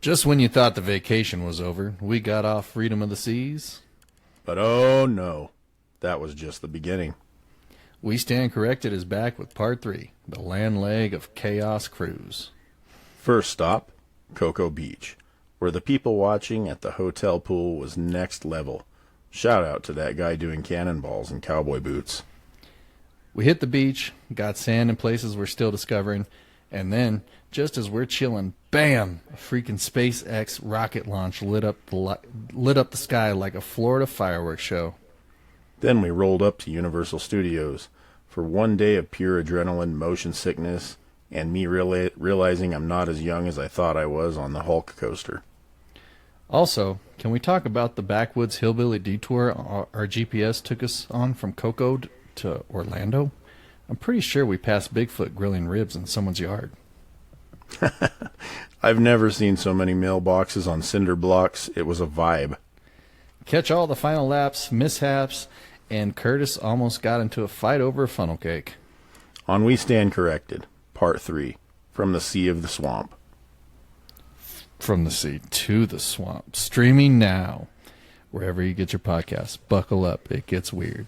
Just when you thought the vacation was over, we got off Freedom of the Seas. But oh no, that was just the beginning. We Stand Corrected is back with Part 3, the land leg of Chaos Cruise. First stop, Coco Beach, where the people watching at the hotel pool was next level. Shout out to that guy doing cannonballs and cowboy boots. We hit the beach, got sand in places we're still discovering, and then, just as we're chilling, bam! A freaking SpaceX rocket launch lit up the sky like a Florida fireworks show. Then we rolled up to Universal Studios for one day of pure adrenaline, motion sickness, and me realizing I'm not as young as I thought I was on the Hulk coaster. Also, can we talk about the backwoods hillbilly detour our GPS took us on from Coco to Orlando? I'm pretty sure we passed Bigfoot grilling ribs in someone's yard. I've never seen so many mailboxes on cinder blocks. It was a vibe. Catch all the final laps, mishaps, and Kurtis almost got into a fight over a funnel cake. On We Stand Corrected, Part 3, From the Sea of the Swamp. From the sea to the swamp. Streaming now. Wherever you get your podcasts. Buckle up. It gets weird.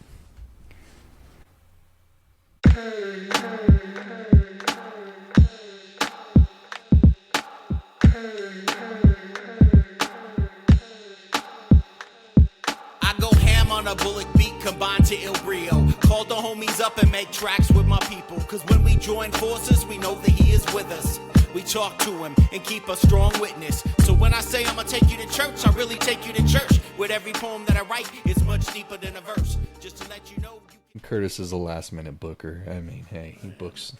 A bullet beat combined to Il Brio. Called the homies up and make tracks with my people. Cause when we join forces, we know that he is with us. We talk to him and keep a strong witness. So when I say I'ma take you to church, I really take you to church. With every poem that I write, it's much deeper than a verse. Just to let you know. Curtis is a last minute booker. I mean, hey, he books.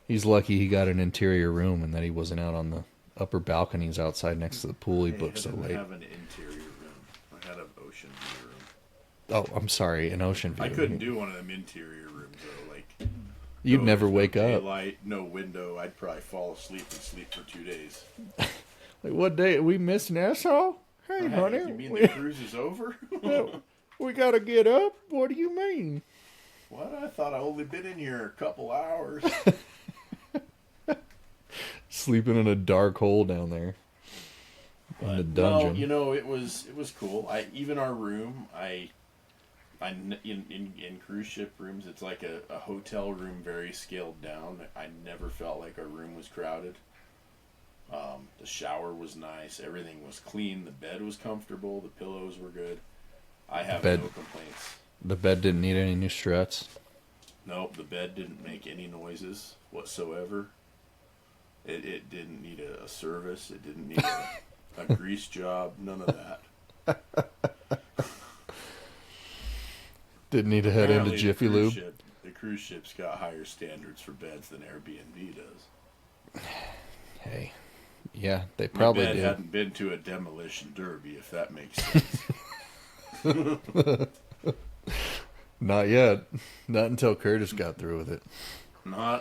He's lucky he got an interior room and that he wasn't out on the upper balconies outside next to the pool. He booked so late. I have an interior room. I had an ocean view room. Oh, I'm sorry, an ocean view. I couldn't do one of them interior rooms though. Like you'd never wake up. Daylight, no window. I'd probably fall asleep and sleep for 2 days. Like what day? We missed Nassau? Hey, honey. You mean the cruise is over? We gotta get up. What do you mean? What? I thought I only been in here a couple hours. Sleeping in a dark hole down there. In the dungeon. Well, it was cool. Even our room, in cruise ship rooms, it's like a hotel room, very scaled down. I never felt like our room was crowded. The shower was nice. Everything was clean. The bed was comfortable. The pillows were good. I have no complaints. The bed didn't need any new struts? Nope, the bed didn't make any noises whatsoever. It didn't need a service. It didn't need a grease job. None of that. Didn't need to head into Jiffy Lube. The cruise ship's got higher standards for beds than Airbnb does. Hey, yeah, they probably My bed did. hadn't been to a demolition derby, if that makes sense. Not yet. Not until Curtis got through with it.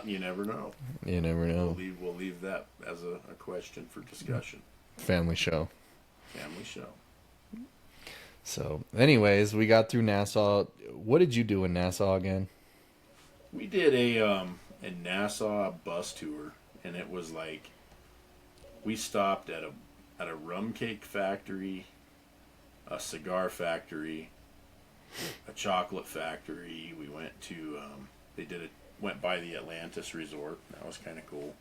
You never know. You never know. We'll leave that as a question for discussion. Family show. Family show. So, anyways, we got through Nassau. What did you do in Nassau again? We did a Nassau bus tour, and it was like we stopped at a rum cake factory, a cigar factory, a chocolate factory. We went to went by the Atlantis Resort. That was kind of cool.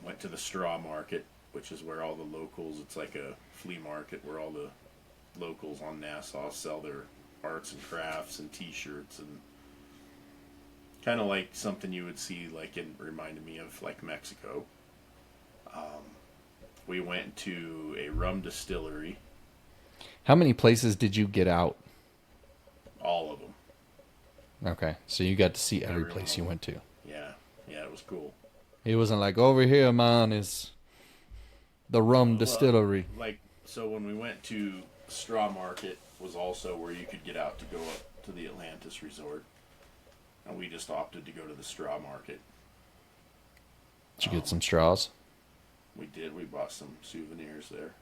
Went to the straw market, which is where all the locals. It's like a flea market where all the locals on Nassau sell their arts and crafts and T-shirts, and kind of like something you would see reminded me of like Mexico. We went to a rum distillery. How many places did you get out? All of them. Okay, so you got to see every place you went to. Yeah, it was cool. It wasn't like, over here, man, is the rum distillery. So when we went to Straw Market was also where you could get out to go up to the Atlantis Resort. And we just opted to go to the Straw Market. Did you get some straws? We did. We bought some souvenirs there.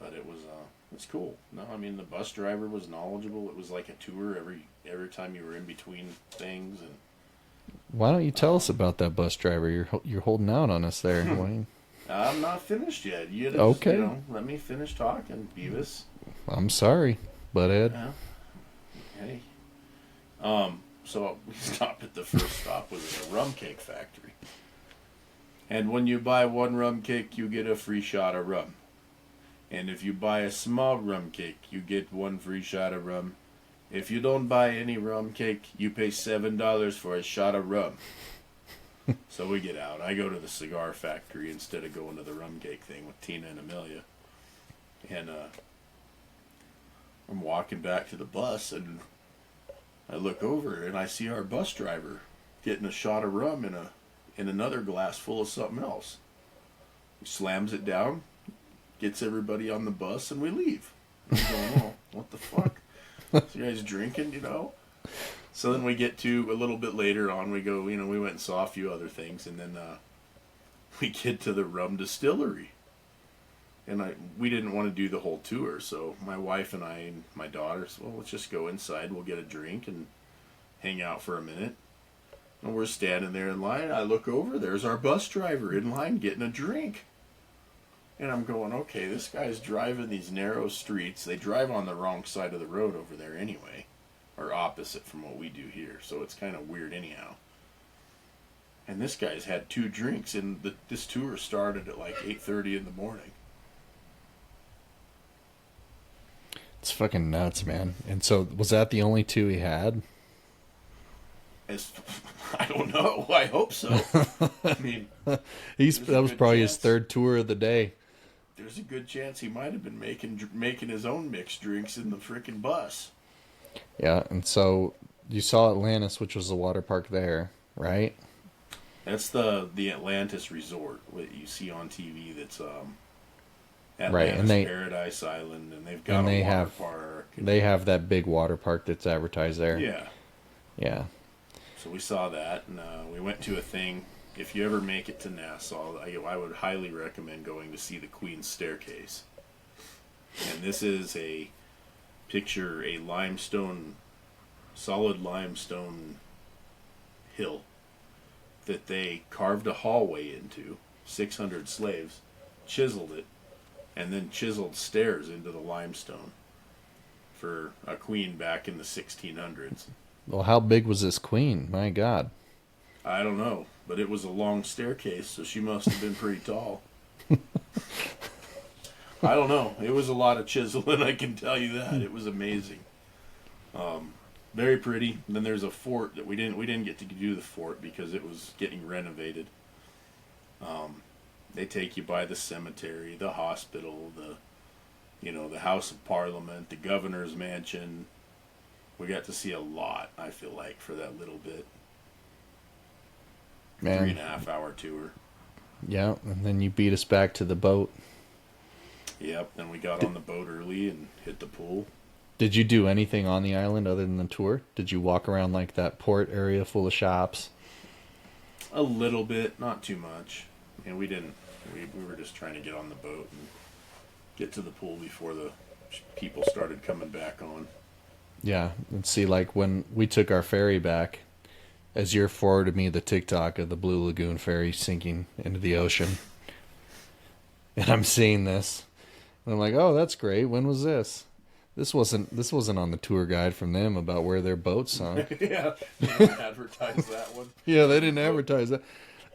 But it was cool. No, I mean, the bus driver was knowledgeable. It was like a tour every time you were in between things. And why don't you tell us about that bus driver? You're holding out on us there, Wayne. I'm not finished yet. Okay. Let me finish talking, Beavis. I'm sorry, butthead. Yeah. Hey. So we stopped at the first stop was a rum cake factory. And when you buy one rum cake, you get a free shot of rum. And if you buy a small rum cake, you get one free shot of rum. If you don't buy any rum cake, you pay $7 for a shot of rum. So we get out. I go to the cigar factory instead of going to the rum cake thing with Tina and Amelia. And I'm walking back to the bus, and I look over, and I see our bus driver getting a shot of rum in another glass full of something else. He slams it down, gets everybody on the bus, and we leave. I'm going, oh, what the fuck? So you guys drinking, So then we get to, a little bit later on, we go, we went and saw a few other things, and then we get to the rum distillery. And we didn't want to do the whole tour, so my wife and I and my daughter said, well, let's just go inside, we'll get a drink and hang out for a minute. And we're standing there in line, I look over, there's our bus driver in line getting a drink. And I'm going, okay, this guy's driving these narrow streets. They drive on the wrong side of the road over there anyway, or opposite from what we do here, so it's kind of weird anyhow. And this guy's had 2 drinks, and this tour started at like 8:30 in the morning. It's fucking nuts, man. And so, was that the only 2 he had? I don't know. I hope so. I mean, that was probably his 3rd tour of the day. There's a good chance he might have been making his own mixed drinks in the frickin' bus. Yeah, and so you saw Atlantis, which was the water park there, right? That's the Atlantis Resort that you see on TV. That's Atlantis right, and Paradise Island, and they've got a water park. They have that big water park that's advertised there. Yeah. Yeah. So we saw that, and we went to a thing. If you ever make it to Nassau, I would highly recommend going to see the Queen's Staircase. And this is a solid limestone hill that they carved a hallway into, 600 slaves, chiseled it, and then chiseled stairs into the limestone for a queen back in the 1600s. Well, how big was this queen? My God. I don't know, but it was a long staircase, so she must have been pretty tall. I don't know. It was a lot of chiseling, I can tell you that. It was amazing. Very pretty. And then there's a fort that we didn't get to do the fort because it was getting renovated. They take you by the cemetery, the hospital, the House of Parliament, the governor's mansion. We got to see a lot, I feel like, for that little bit. Man. 3.5 hour tour. Yeah, and then you beat us back to the boat. Yep, then we got on the boat early and hit the pool. Did you do anything on the island other than the tour? Did you walk around like that port area full of shops? A little bit, not too much. And we didn't. We were just trying to get on the boat and get to the pool before the people started coming back on. Yeah, and see, like when we took our ferry back, as you forwarded me the TikTok of the Blue Lagoon ferry sinking into the ocean, and I'm seeing this, and I'm like, oh, that's great. When was this? This wasn't on the tour guide from them about where their boat sunk. Yeah, they didn't advertise that one. Yeah, they didn't advertise that.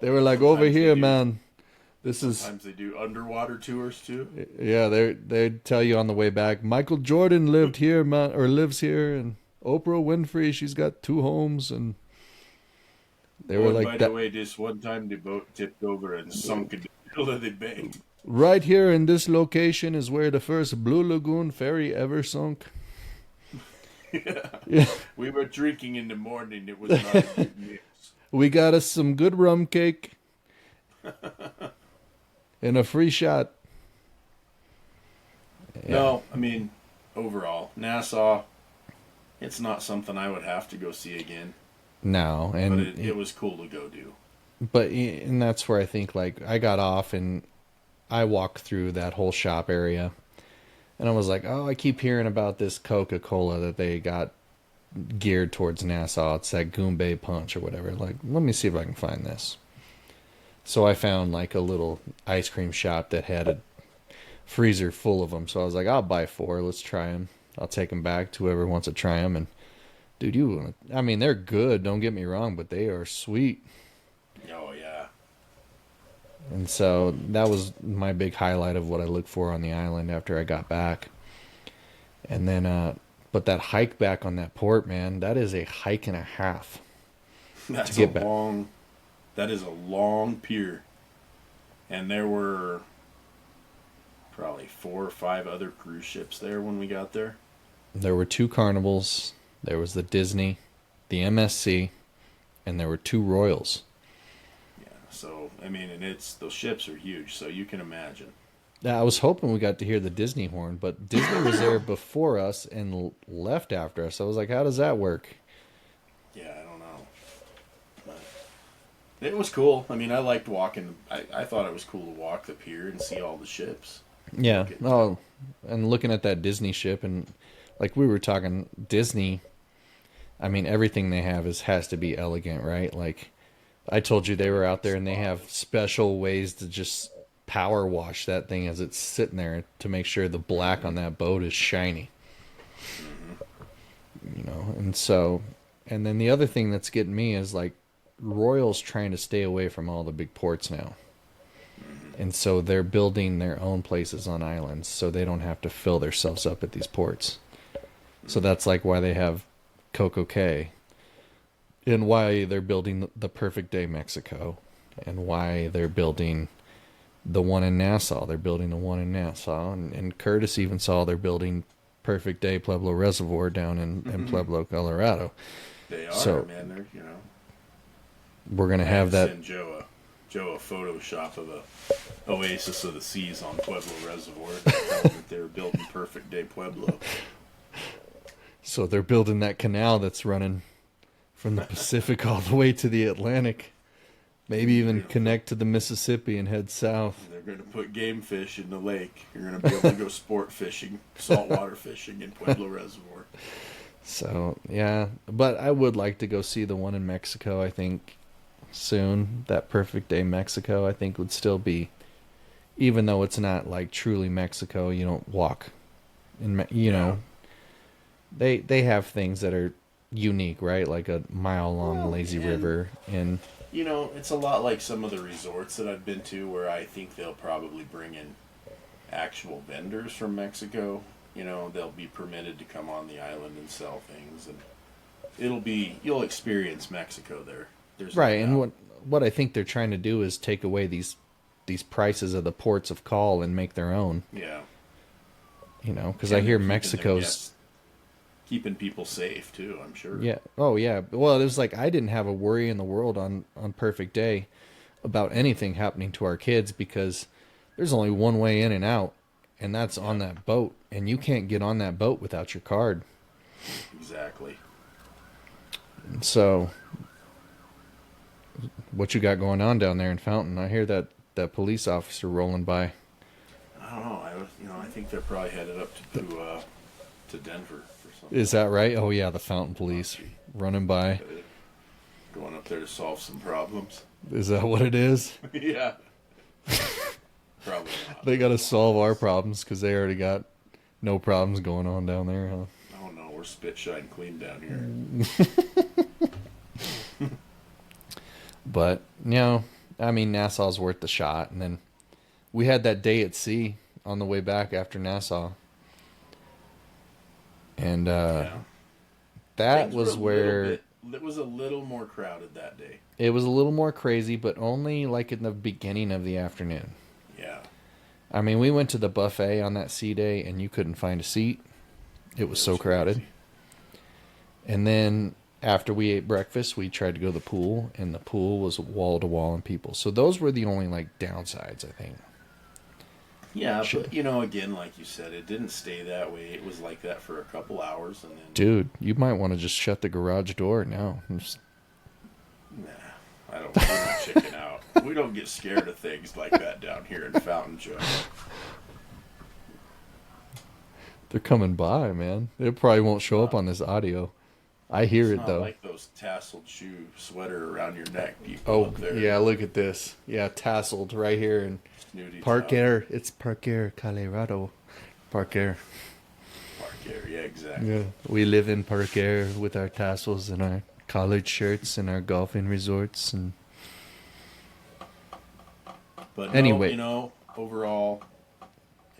They were like, over here, man. Sometimes they do underwater tours too. Yeah, they'd tell you on the way back, Michael Jordan lived here, man, or lives here, and Oprah Winfrey, she's got 2 homes, and they were like, by the way, this one time the boat tipped over and sunk in the middle of the bay. Right here in this location is where the first Blue Lagoon ferry ever sunk. Yeah. We were drinking in the morning. It was not a good mix. We got us some good rum cake. And a free shot. Yeah. No, I mean, overall, Nassau, it's not something I would have to go see again. No, and but it was cool to go do. But and that's where I think, like, I got off and I walked through that whole shop area, and I was like, oh, I keep hearing about this Coca-Cola that they got geared towards Nassau. It's that Goombay Punch or whatever. Like, let me see if I can find this. So I found like a little ice cream shop that had a freezer full of them. So I was like, I'll buy 4. Let's try them. I'll take them back to whoever wants to try them. And dude, I mean, they're good. Don't get me wrong, but they are sweet. Oh yeah. And so that was my big highlight of what I looked for on the island after I got back. And then, but that hike back on that port, man, that is a hike and a half. That's to get back. That is a long pier. And there were probably 4 or 5 other cruise ships there when we got there. There were 2 Carnivals. There was the Disney, the MSC, and there were 2 Royals. Yeah, so, I mean, and those ships are huge, so you can imagine. I was hoping we got to hear the Disney horn, but Disney was there before us and left after us. I was like, how does that work? Yeah, I don't know. But it was cool. I mean, I liked walking. I thought it was cool to walk the pier and see all the ships. Yeah. Oh, and looking at that Disney ship, and like we were talking, Disney, I mean, everything they have has to be elegant, right? Like I told you, they were out there and they have special ways to just power wash that thing as it's sitting there to make sure the black on that boat is shiny. You know, and so, and then the other thing that's getting me is like Royal's trying to stay away from all the big ports now. And so they're building their own places on islands so they don't have to fill themselves up at these ports. So that's like why they have Coco Cay and why they're building the Perfect Day Mexico and why they're building the one in Nassau. They're building the one in Nassau. And Curtis even saw they're building Perfect Day Pueblo Reservoir down in Pueblo, Colorado. They are, so, man. They're, you know. We're going to have that. Send Joe a Photoshop of a Oasis of the Seas on Pueblo Reservoir. They're building Perfect Day Pueblo. So they're building that canal that's running from the Pacific all the way to the Atlantic. Maybe even connect to the Mississippi and head south. They're going to put game fish in the lake. You're going to be able to go sport fishing, saltwater fishing in Pueblo Reservoir. So, yeah. But I would like to go see the one in Mexico, I think, soon. That Perfect Day Mexico, I think, would still be, even though it's not like truly Mexico, you don't walk. You know, they have things that are unique, right? Like a mile-long lazy river and... You know, it's a lot like some of the resorts that I've been to where I think they'll probably bring in actual vendors from Mexico. You know, they'll be permitted to come on the island and sell things, and you'll experience Mexico there. There's right, and what I think they're trying to do is take away these prices of the ports of call and make their own. Yeah. You know, because I hear Mexico's... keeping people safe too, I'm sure. Yeah. Oh yeah. Well, it was like I didn't have a worry in the world on Perfect Day about anything happening to our kids because there's only one way in and out, and that's on that boat, and you can't get on that boat without your card. Exactly. And so, what you got going on down there in Fountain? I hear that police officer rolling by. I don't know. I think they're probably headed up to Denver. Is that right? Oh yeah, the Fountain Police running by. Going up there to solve some problems. Is that what it is? Yeah. Probably not. They got to solve our problems because they already got no problems going on down there, huh? Oh no, we're spit shine clean down here. But, you know, I mean, Nassau's worth the shot. And then we had that day at sea on the way back after Nassau. And that was where... It was a little more crowded that day. It was a little more crazy, but only like in the beginning of the afternoon. Yeah. I mean, we went to the buffet on that sea day, and you couldn't find a seat. It was so crowded. Crazy. And then after we ate breakfast, we tried to go to the pool, and the pool was wall-to-wall in people. So those were the only, like, downsides, I think. Yeah, but, you know, again, like you said, it didn't stay that way. It was like that for a couple hours, and then... Dude, you might want to just shut the garage door now. Nah, I don't want to chicken out. We don't get scared of things like that down here in Fountain, Joe. They're coming by, man. It probably won't show up on this audio. I hear It's it not though. like those tasseled shoe sweater around your neck people Oh up there. yeah, look at this. Yeah, tasseled right here in Snooty Park top. Air. It's Park Air, Colorado. Park Air. Park Air, yeah, exactly. Yeah, we live in Park Air with our tassels and our collared shirts and our golfing resorts and. But Anyway. no, you know, overall,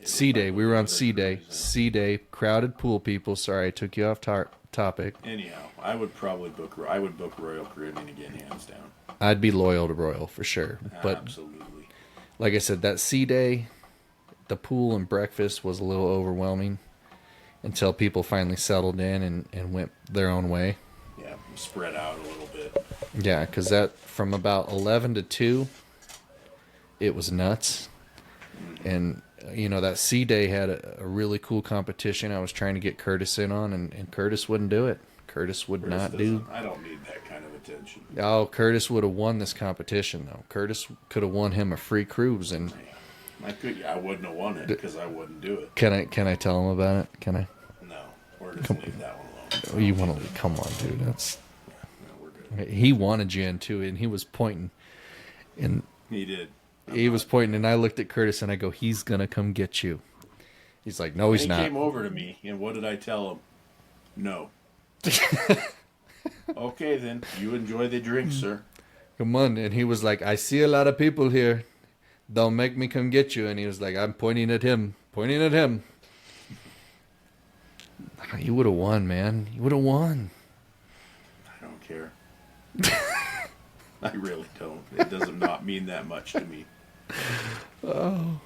Sea Day. We were on Sea Day. cruise, Sea Day. Crowded pool people. Sorry, I took you off topic. anyhow, I would probably book. I would book Royal Caribbean again, hands down. I'd be loyal to Royal for sure. But Absolutely. like I said, that Sea Day, the pool and breakfast was a little overwhelming until people finally settled in and went their own way. Yeah, spread out a little bit. Yeah, because that from about 11 to 2, it was nuts. And, you know, that Sea Day had a really cool competition I was trying to get Curtis in on, and Curtis wouldn't do it. Curtis would Curtis not do. I don't need that kind of attention. Oh, Curtis would have won this competition, though. Curtis could have won him a free cruise. And I wouldn't have won it because I wouldn't do it. can I tell him about it? Can I? No, we're just leave that one alone. Oh, you want to? Come on, dude. That's No, we're good. he wanted you into it, and he was pointing, and He did. he was pointing, and I looked at Curtis, and I go, "He's gonna come get you." He's like, "No, he's He not." came over to me, and what did I tell him? No. Okay, then. You enjoy the drink, sir. Come on, and he was like, "I see a lot of people here. Don't make me come get you." And he was like, "I'm pointing at him, pointing at him." You would have won, man. You would have won. I don't care. I really don't. It does not mean that much to me. Oh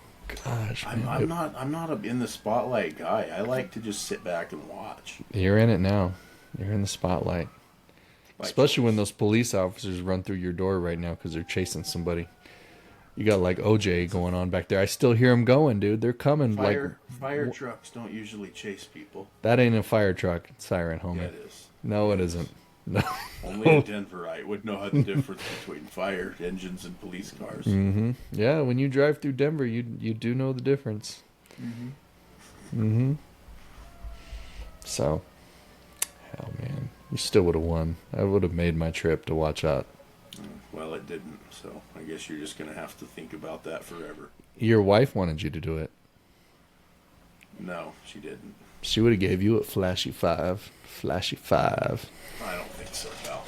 gosh, man. I'm not a in the spotlight guy. I like to just sit back and watch. You're in it now. You're in the spotlight. Like, Especially when those police officers run through your door right now because they're chasing somebody. You got like OJ going on back there. I still hear them going, dude. They're coming. fire trucks don't usually chase people. That ain't a fire truck siren, homie. Yeah, it is. No, it isn't. No. Only a Denverite would know the difference between fire engines and police cars. Mm-hmm. Yeah, when you drive through Denver, you do know the difference. Mm-hmm. So, hell, man, you still would have won. I would have made my trip to watch out. Well, it didn't, so I guess you're just going to have to think about that forever. Your wife wanted you to do it. No, she didn't. She would have gave you a flashy 5. Flashy 5. I don't think so, pal.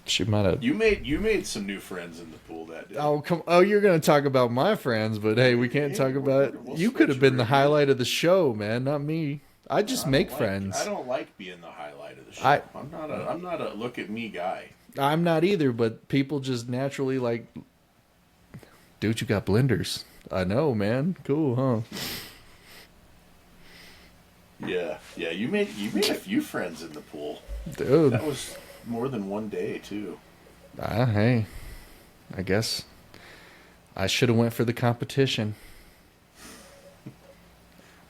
She might have. You made some new friends in the pool that day. Oh, come. Oh, you're going to talk about my friends, but hey, we can't talk about it. we'll You could have switch been the around. highlight of the show, man, not me. I just make friends. I don't like being the highlight of the show. I- I'm not a look at me guy. I'm not either, but people just naturally like, dude, you got blenders. I know, man. Cool, huh? Yeah, you made a few friends in the pool. Dude. That was more than one day too. Hey, I guess I should have went for the competition.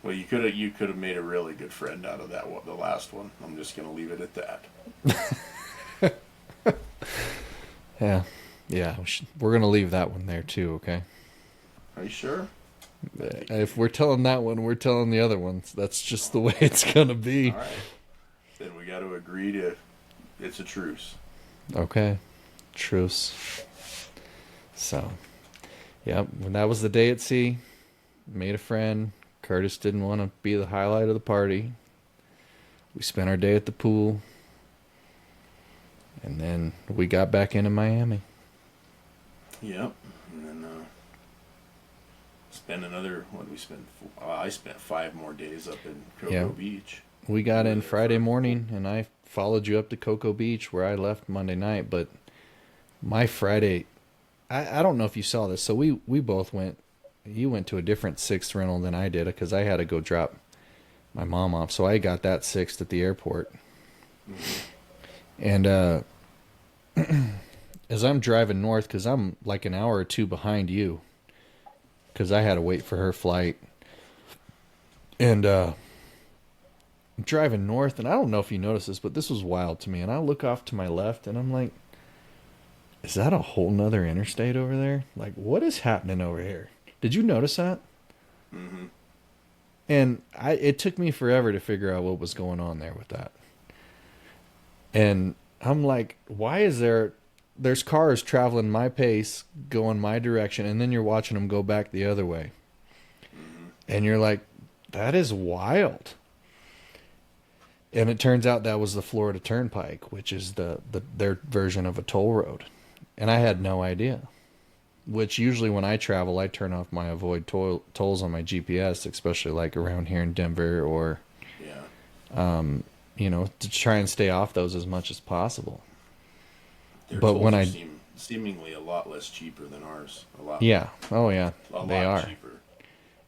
Well, you could have made a really good friend out of that one, the last one. I'm just gonna leave it at that. Yeah, we're gonna leave that one there too. Okay. Are you sure? If we're telling that one, we're telling the other ones. That's just the way it's gonna be. All right. Then we got to agree to. It's a truce. Okay. Truce. So, yep. When that was the day at sea, made a friend. Curtis didn't want to be the highlight of the party. We spent our day at the pool. And then we got back into Miami. Yep. And then spend another. What did we spend? I spent 5 more days up in Coco Yeah. Beach. We got in Yeah, Friday for- morning, and I followed you up to Coco Beach where I left Monday night. But my Friday, I don't know if you saw this. So we both went. You went to a different Sixth rental than I did because I had to go drop my mom off. So I got that Sixth at the airport. And as I'm driving north, because I'm like an hour or two behind you, because I had to wait for her flight. And I'm driving north, and I don't know if you noticed this, but this was wild to me. And I look off to my left, and I'm like, is that a whole nother interstate over there? Like, what is happening over here? Did you notice that? Mm-hmm. And it took me forever to figure out what was going on there with that. And I'm like, why is there's cars traveling my pace, going my direction, and then you're watching them go back the other way. And you're like, that is wild. And it turns out that was the Florida Turnpike, which is their version of a toll road. And I had no idea. Which usually when I travel, I turn off my avoid tolls on my GPS, especially like around here in Denver or, to try and stay off those as much as possible. Their But tolls when seem seemingly a lot less cheaper than ours. Yeah. Oh, yeah. They are. Cheaper.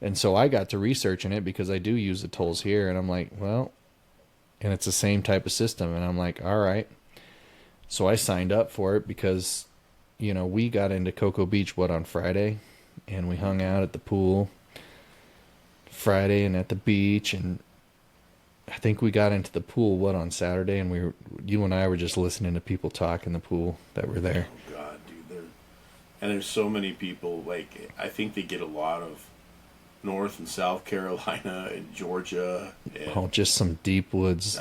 And so I got to researching it because I do use the tolls here. And I'm like, well, and it's the same type of system. And I'm like, all right. So I signed up for it because, we got into Coco Beach, on Friday? And we hung out at the pool Friday and at the beach. And I think we got into the pool, on Saturday? And you and I were just listening to people talk in the pool that were there. Oh, God, dude. And there's so many people, I think they get a lot of North and South Carolina and Georgia. And just some deep woods,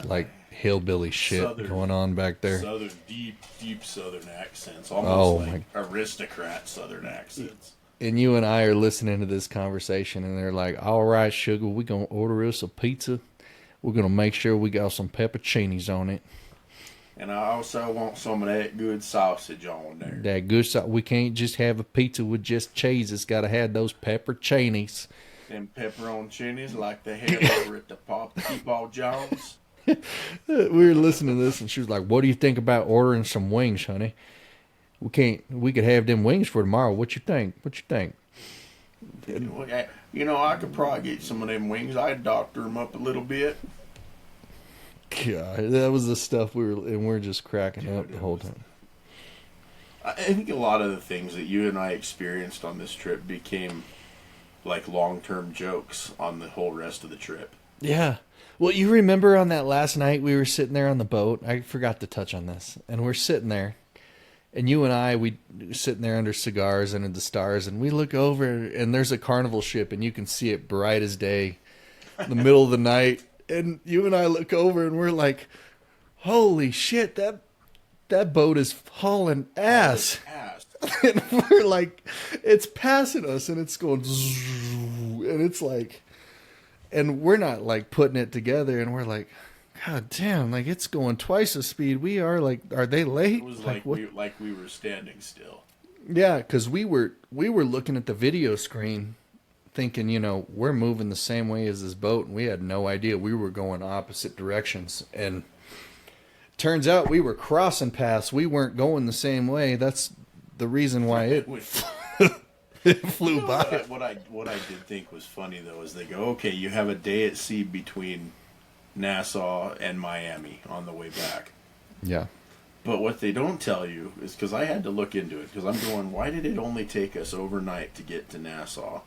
hillbilly shit going on back there. Southern, deep Southern accents. Almost aristocrat Southern accents. And you and I are listening to this conversation, and they're like, all right, sugar, we're going to order us a pizza. We're going to make sure we got some pepperoncinis on it. And I also want some of that good sausage on there. That good sausage. We can't just have a pizza with just cheese. It's got to have those pepperoncinis. Them pepperoncinis like they have over at the Paul Jones. We were listening to this, and she was like, what do you think about ordering some wings, honey? We could have them wings for tomorrow. What you think? I could probably get some of them wings. I'd doctor them up a little bit. God, that was the stuff we're just cracking up the whole time. I think a lot of the things that you and I experienced on this trip became long-term jokes on the whole rest of the trip. Yeah. Well, you remember on that last night we were sitting there on the boat. I forgot to touch on this. And we're sitting there. And you and I, we sitting there under cigars under the stars. And we look over and there's a carnival ship. And you can see it bright as day in the middle of the night. And you and I look over and we're like, holy shit, that boat is hauling ass. And we're like, it's passing us and it's going, and it's like, and we're not putting it together, and we're like, God damn, it's going twice the speed we are. Are they late? It was we were standing still. Yeah, because we were looking at the video screen, thinking, we're moving the same way as this boat, and we had no idea we were going opposite directions. And turns out we were crossing paths. We weren't going the same way. That's the reason why it flew by. What I did think was funny though is they go, okay, you have a day at sea between Nassau and Miami on the way back. Yeah. But what they don't tell you is, because I had to look into it, because I'm going, why did it only take us overnight to get to Nassau?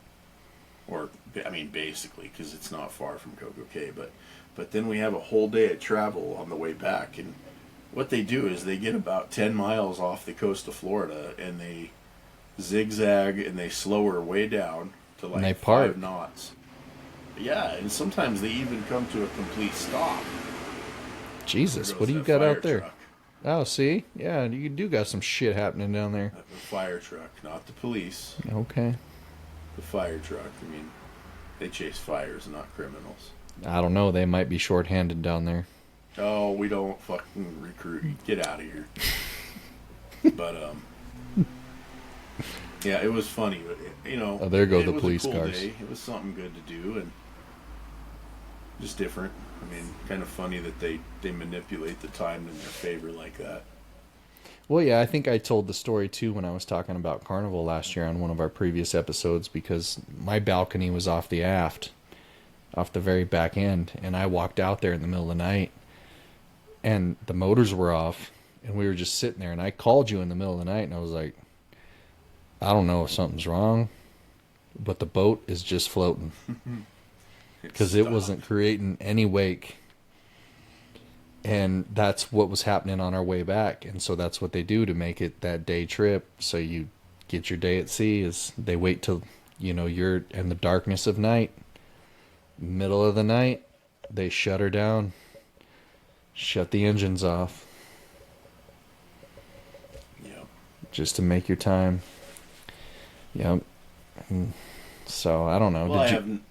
Basically, because it's not far from Coco Cay, but then we have a whole day of travel on the way back, and what they do is they get about 10 miles off the coast of Florida, and they zigzag and they slow her way down to 5 knots. Yeah, and sometimes they even come to a complete stop. Jesus, what do you got out there? Truck. Oh, see? Yeah, you do got some shit happening down there. The fire truck, not the police. Okay. The fire truck. They chase fires, not criminals. I don't know. They might be short-handed down there. Oh, we don't fucking recruit. Get out of here. But, yeah, it was funny. But, there go the police cool cars. Day. It was something good to do, and just different. Kind of funny that they manipulate the time in their favor like that. Well, yeah, I think I told the story, too, when I was talking about Carnival last year on one of our previous episodes, because my balcony was off the aft, off the very back end, and I walked out there in the middle of the night, and the motors were off, and we were just sitting there, and I called you in the middle of the night, and I was like, I don't know if something's wrong, but the boat is just floating. Because it wasn't creating any wake. And that's what was happening on our way back. And so that's what they do to make it that day trip. So you get your day at sea is they wait till, you're in the darkness of night. Middle of the night, they shut her down. Shut the engines off. just to make your time. Yep. So I don't know. Well, Did I you? haven't.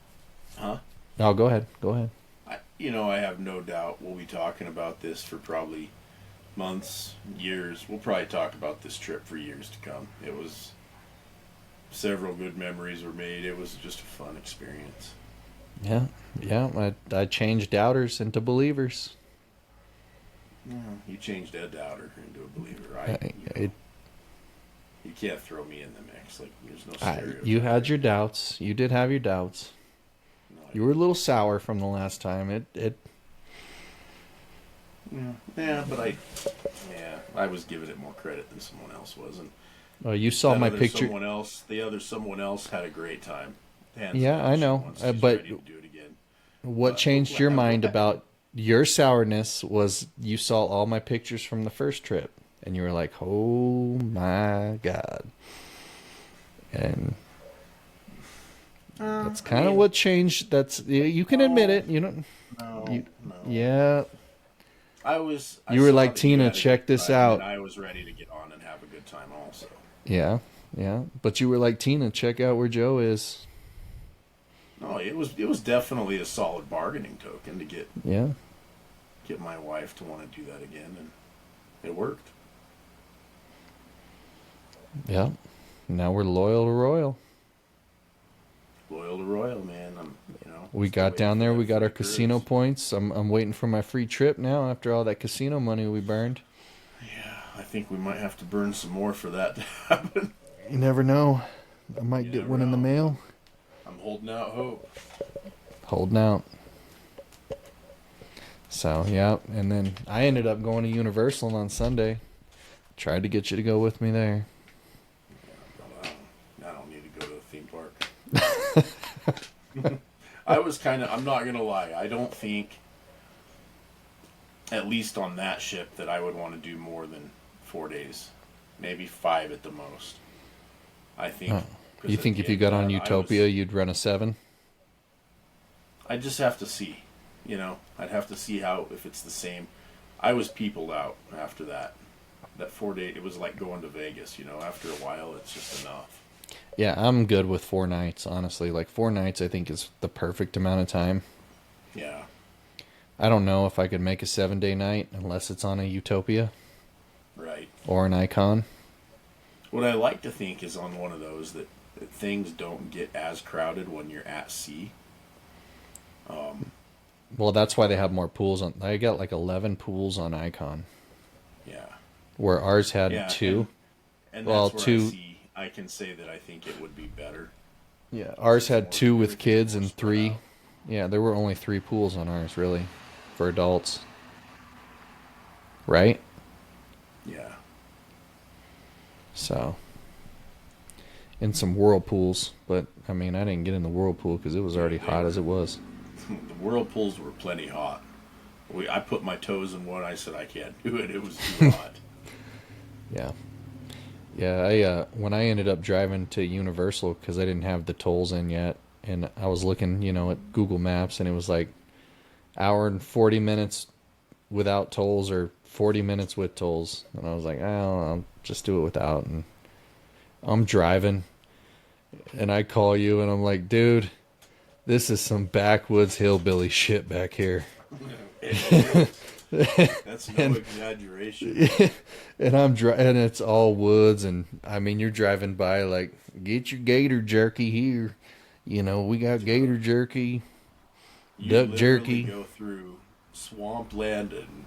Huh? Oh, go ahead. Go ahead. I have no doubt we'll be talking about this for probably months, years. We'll probably talk about this trip for years to come. It was several good memories were made. It was just a fun experience. Yeah, yeah. I changed doubters into believers. Yeah, you changed a doubter into a believer. You can't throw me in the mix. Like there's no stereotype. You had your doubts. You did have your doubts. No, You were a little sour from the last time. Yeah, but I was giving it more credit than someone else was, and Oh, you saw my picture. The other someone else had a great time. Hands Yeah, down, I she know. wants- she's But ready to do it again. what changed your mind about your sourness was you saw all my pictures from the first trip, and you were like, "Oh my god!" And that's kind of what changed. That's you can admit it. You know. No. Yeah. I You were saw like, that "Tina, had a check good this time, out." and I was ready to get on and have a good time also. Yeah. Yeah. But you were like, "Tina, check out where Joe is." No, it was definitely a solid bargaining token to get my wife to want to do that again, and it worked. Yeah. Now we're loyal to Royal. Loyal to Royal, man. We still got waiting down for there. that We got our free cruise. casino points. I'm waiting for my free trip now after all that casino money we burned. Yeah, I think we might have to burn some more for that to happen. You never know. I might You get never one in the know. mail. I'm holding out hope. Holding out. So, yeah. And then I ended up going to Universal on Sunday. Tried to get you to go with me there. But I don't need to go to a theme park. I'm not going to lie. I don't think, at least on that ship, that I would want to do more than 4 days. Maybe 5 at the most. I think. Oh. 'Cause You at think the if you end got of on that, Utopia, you'd run a 7? I just have to see. I'd have to see if it's the same. I was peopled out after that. That 4 day, it was like going to Vegas, After a while, it's just enough. Yeah, I'm good with 4 nights, honestly. Like 4 nights, I think is the perfect amount of time. Yeah. I don't know if I could make a 7-day night unless it's on a Utopia Right. or an Icon. What I like to think is on one of those that things don't get as crowded when you're at sea. Well, that's why they have more pools on. I got like 11 pools on Icon, Yeah. where ours had Yeah, 2. And Well, that's where 2. I can say that I think it would be better. Yeah, ours had 2 with Everything's kids more and spread 3. out. Yeah, there were only 3 pools on ours, really, for adults. Right? Yeah. So, in some whirlpools, but I mean, I didn't get in the whirlpool because it was already hot as it was. The whirlpools were plenty hot. I put my toes in one. I said I can't do it. It was too hot. Yeah, yeah. When I ended up driving to Universal because I didn't have the tolls in yet, and I was looking, at Google Maps, and it was like hour and 40 minutes without tolls or 40 minutes with tolls, and I was like, I'll just do it without. And I'm driving, and I call you, and I'm like, dude, this is some backwoods hillbilly shit back here. That's no exaggeration. And and it's all woods, and I mean, you're driving by like, get your gator jerky here. We got gator jerky, You duck literally jerky. go through swampland and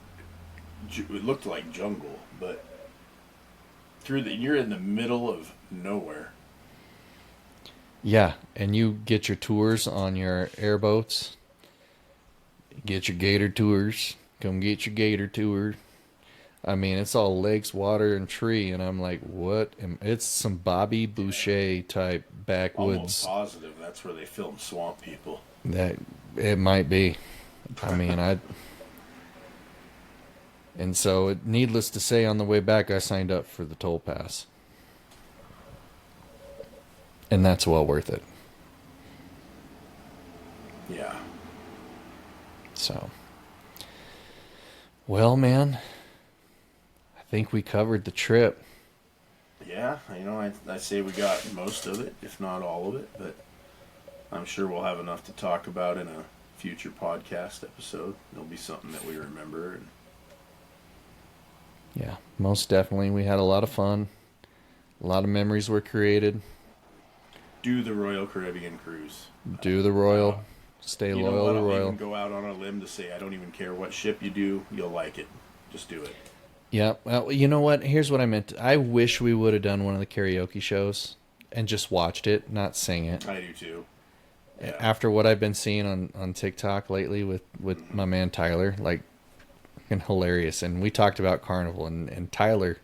it looked like jungle, but you're in the middle of nowhere. Yeah, and you get your tours on your airboats. Get your gator tours. Come get your gator tour. I mean, it's all lakes, water, and tree, and I'm like, what? It's some Bobby Boucher type backwoods. Almost positive that's where they film Swamp People. That it might be. I mean, and so, needless to say, on the way back, I signed up for the toll pass. And that's well worth it. Yeah. So, well, man, I think we covered the trip. Yeah, I say we got most of it, if not all of it, but I'm sure we'll have enough to talk about in a future podcast episode. It'll be something that we remember. And Yeah, most definitely. We had a lot of fun. A lot of memories were created. do the Royal Caribbean cruise. Do the Royal. Stay You know loyal what? to I'll Royal. even go out on a limb to say I don't even care what ship you do. You'll like it. Just do it. Yeah. Well, you know what? Here's what I meant. I wish we would have done one of the karaoke shows and just watched it, not sing it. I do too. Yeah. After what I've been seeing on TikTok lately with my man Tyler, like, fucking hilarious. And we talked about Carnival, and Tyler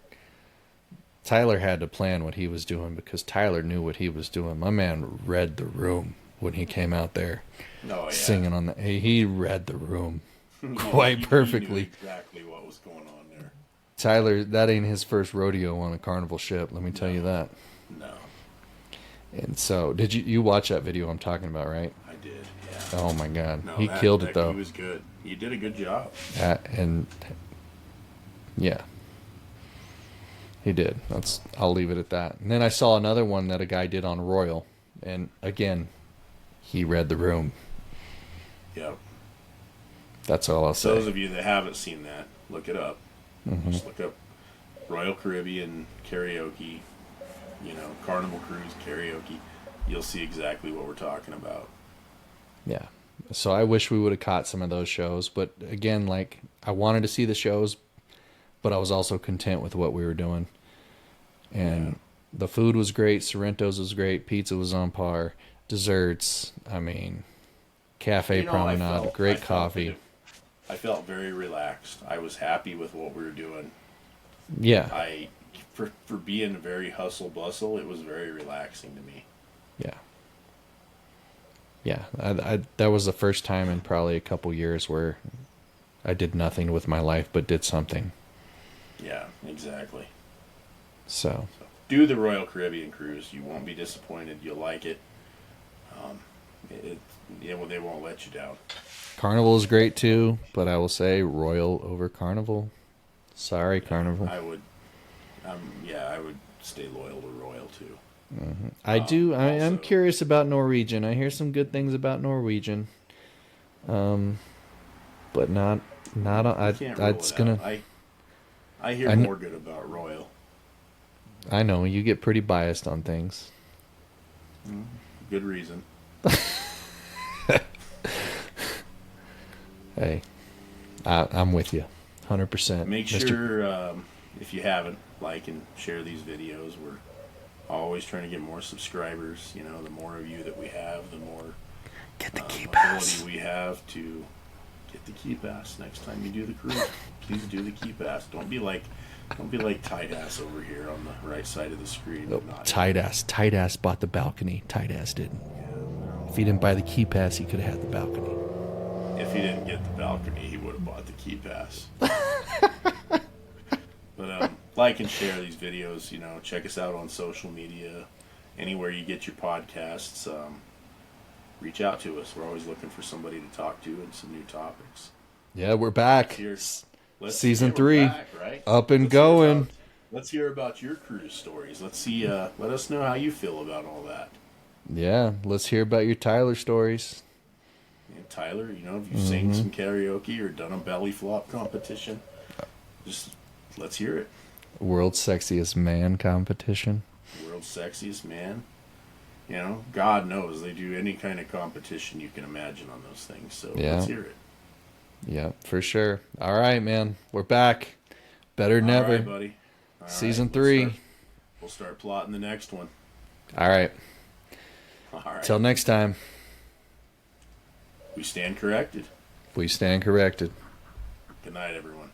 had to plan what he was doing because Tyler knew what he was doing. My man read the room when he came out there singing on the. He read the room quite perfectly. He knew exactly what was going on there. Tyler, that ain't his first rodeo on a Carnival ship. Let me tell you that. No, And so, did you watch that video I'm talking about, right? I did. Yeah. Oh my God, No, he killed it though. He was good. He did a good job. And yeah, he did. I'll leave it at that. And then I saw another one that a guy did on Royal, and again, he read the room. Yep. That's all I'll say. Those of you that haven't seen that, look it up. Just look up Royal Caribbean karaoke, Carnival Cruise karaoke. You'll see exactly what we're talking about. Yeah. So I wish we would have caught some of those shows, but again, like, I wanted to see the shows, but I was also content with what we were doing. And the food was great, Sorrento's was great, pizza was on par, desserts, cafe promenade, great coffee. I felt very relaxed. I was happy with what we were doing. Yeah. For being very hustle bustle, it was very relaxing to me. Yeah. Yeah, I that was the first time in probably a couple years where I did nothing with my life but did something. Yeah, exactly. So do the Royal Caribbean cruise. You won't be disappointed. You'll like it. They won't let you down. Carnival is great too, but I will say Royal over Carnival. Sorry, Carnival. I would stay loyal to Royal too. I'm curious about Norwegian. I hear some good things about Norwegian, but not. It's gonna. I hear more good about Royal. I know you get pretty biased on things. Good reason. Hey, I'm with you, 100%. Make sure if you haven't, like and share these videos. We're always trying to get more subscribers. The more of you that we have, the more get the key pass. ability we have to get the key pass next time you do the cruise. Please do the key pass. Don't be like tight ass over here on the right side of the screen. Oh, tight ass bought the balcony. Tight ass didn't. If he didn't buy the key pass, he could have had the balcony. If he didn't get the balcony, he would have bought the key pass. But like and share these videos. Check us out on social media, anywhere you get your podcasts. Reach out to us. We're always looking for somebody to talk to and some new topics. Yeah, we're back. Season 3, back, right? up and going. Let's hear about your cruise stories. Let's see. Let us know how you feel about all that. Yeah, let's hear about your Tyler stories. And Tyler, if you've sang some karaoke or done a belly flop competition, just let's hear it. World's Sexiest Man competition. World's Sexiest Man. God knows they do any kind of competition you can imagine on those things. So let's hear it. Yeah, for sure. All right, man. We're back. Better than ever. All right, buddy. Season 3. We'll start plotting the next one. All right. All right. Till next time. We stand corrected. We stand corrected. Good night, everyone.